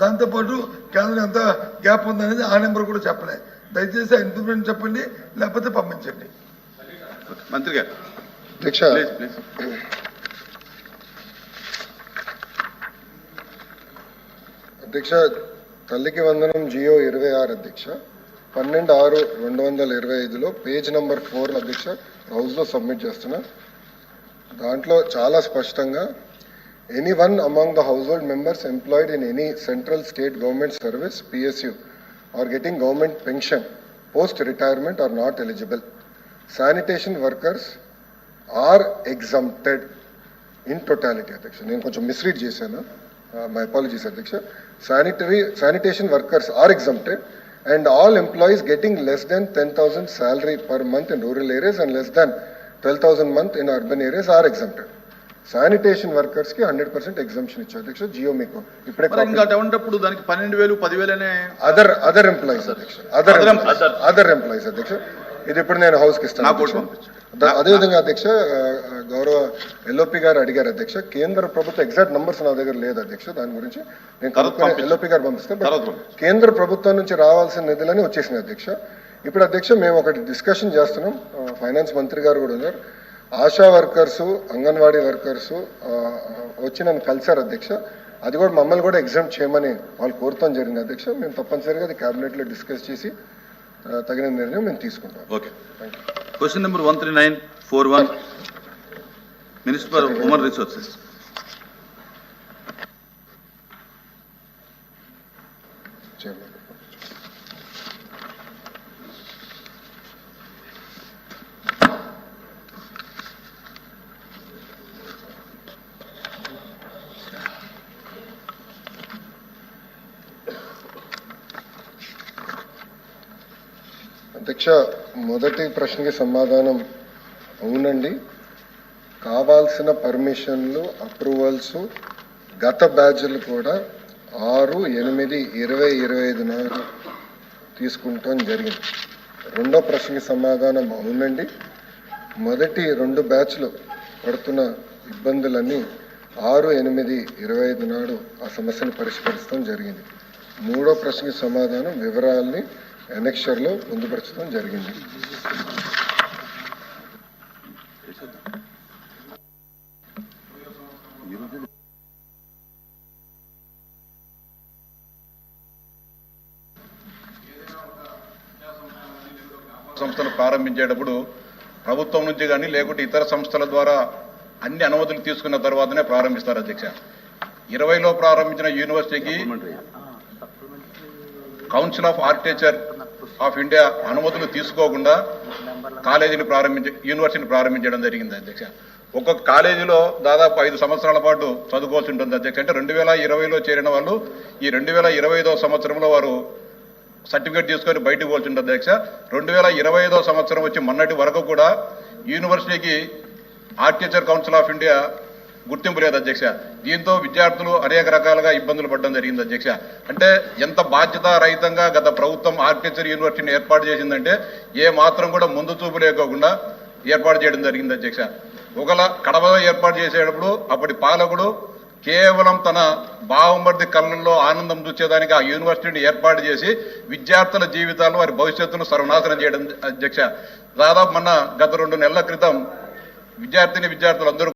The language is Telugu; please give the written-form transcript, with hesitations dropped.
దాంతోపాటు కేంద్రం ఎంత గ్యాప్ ఉందనేది ఆ నెంబర్ కూడా చెప్పలే. దయచేసి ఆ ఇన్ఫర్మేషన్ చెప్పండి, లేకపోతే పంపించండి. మంత్రి గారు. అధ్యక్ష, అధ్యక్ష తల్లికి వందనం జియో 26 అధ్యక్ష 12/6/2025లో పేజ్ నెంబర్ 4 అధ్యక్ష హౌస్లో సబ్మిట్ చేస్తున్నా. దాంట్లో చాలా స్పష్టంగా any one among the household members employed in any central state government service PSU are getting government pension post retirement are not eligible. Sanitation workers are exempted in totality. అధ్యక్ష నేను కొంచెం మిస్రీడ్ చేశాను, మై అపాలజీస్ అధ్యక్ష. Sanitation workers are exempted and all employees getting less than 10,000 salary per month in rural areas and less than 12,000 month in urban areas are exempted. Sanitation workers ki 100% exemption ichcha Adhyaksha. Geo meeku ippude ఇంకా అటువంటిప్పుడు దానికి 12,000 10,000 అనే other employees Adhyaksha. other employees Adhyaksha. ఇది ఇప్పుడు నేను హౌస్కి ఇస్తాను. అదేవిధంగా అధ్యక్ష గౌరవ LOP గారు అడిగారు అధ్యక్ష, కేంద్ర ప్రభుత్వ ఎగ్జాక్ట్ నంబర్స్ నా దగ్గర లేదు అధ్యక్ష, దాని గురించి నేను కనుక్కొని LOP గారు పంపిస్తాను. కేంద్ర ప్రభుత్వం నుంచి రావాల్సిన నిధులని వచ్చేసినాయి అధ్యక్ష. ఇప్పుడు అధ్యక్ష మేము ఒకటి డిస్కషన్ చేస్తున్నాం, ఫైనాన్స్ మంత్రి గారు కూడా ఉన్నారు. ఆశా వర్కర్సు, అంగన్వాడీ వర్కర్సు వచ్చి నన్ను కలిశారు అధ్యక్ష. అది కూడా మమ్మల్ని కూడా ఎగ్జామ్ చేయమని వాళ్ళు కోరుతాం జరిగింది అధ్యక్ష. మేము తప్పనిసరిగా అది క్యాబినెట్లో డిస్కస్ చేసి తగిన నిర్ణయం మేము తీసుకుంటాం. Okay, question number 13941 minister for human resources. అధ్యక్ష, మొదటి ప్రశ్నకి సమాధానం అవునండి. కావాల్సిన పర్మిషన్లు, అప్రూవల్స్ గత బ్యాచ్లు కూడా 6/8/2025 నాడు తీసుకుంటాం జరిగింది. రెండో ప్రశ్నకి సమాధానం అవునండి. మొదటి 2 బ్యాచ్లు పడుతున్న ఇబ్బందులన్నీ 6/8/25 నాడు ఆ సమస్యను పరిష్కరిస్తాం జరిగింది. మూడో ప్రశ్నకి సమాధానం వివరాల్ని ఎనెక్షర్లో పొందుపరచడం జరిగింది. సంస్థలు ప్రారంభించేటప్పుడు ప్రభుత్వం నుంచి కానీ లేకుంటే ఇతర సంస్థల ద్వారా అన్ని అనుమతులు తీసుకున్న తర్వాతనే ప్రారంభిస్తారు అధ్యక్ష. 20లో ప్రారంభించిన యూనివర్సిటీకి council of architecture of India అనుమతులు తీసుకోకుండా యూనివర్సిటీని ప్రారంభించడం జరిగింది అధ్యక్ష. ఒక్కొక్క కాలేజీలో దాదాపు 5 సంవత్సరాల పాటు చదువుకోవాల్సి ఉంటుంది అధ్యక్ష. అంటే 2020లో చేరిన వాళ్ళు ఈ 2025వ సంవత్సరంలో వారు సర్టిఫికేట్ తీసుకొని బయటకు పోవాల్సి ఉంటుంది అధ్యక్ష. 2025వ సంవత్సరం వచ్చి మొన్నటి వరకు కూడా యూనివర్సిటీకి ఆర్కిటెక్చర్ కౌన్సిల్ ఆఫ్ ఇండియా గుర్తింపు లేదు అధ్యక్ష. దీంతో విద్యార్థులు అనేక రకాలుగా ఇబ్బందులు పడడం జరిగింది అధ్యక్ష. అంటే ఎంత బాధ్యత రహితంగా గత ప్రభుత్వం ఆర్కిటెక్చర్ యూనివర్సిటీని ఏర్పాటు చేసిందంటే ఏ మాత్రం కూడా ముందు చూపు లేకోకుండా ఏర్పాటు చేయడం జరిగింది అధ్యక్ష. ఒకవేళ కడపలో ఏర్పాటు చేసేటప్పుడు అప్పటి పాలకుడు కేవలం తన బావమర్ది కళ్ళల్లో ఆనందం చూసేదానికి ఆ యూనివర్సిటీని ఏర్పాటు చేసి విద్యార్థుల జీవితాలు వారి భవిష్యత్తును సర్వనాశనం చేయడం అధ్యక్ష. దాదాపు మొన్న గత 2 నెలల క్రితం విద్యార్థులందరూ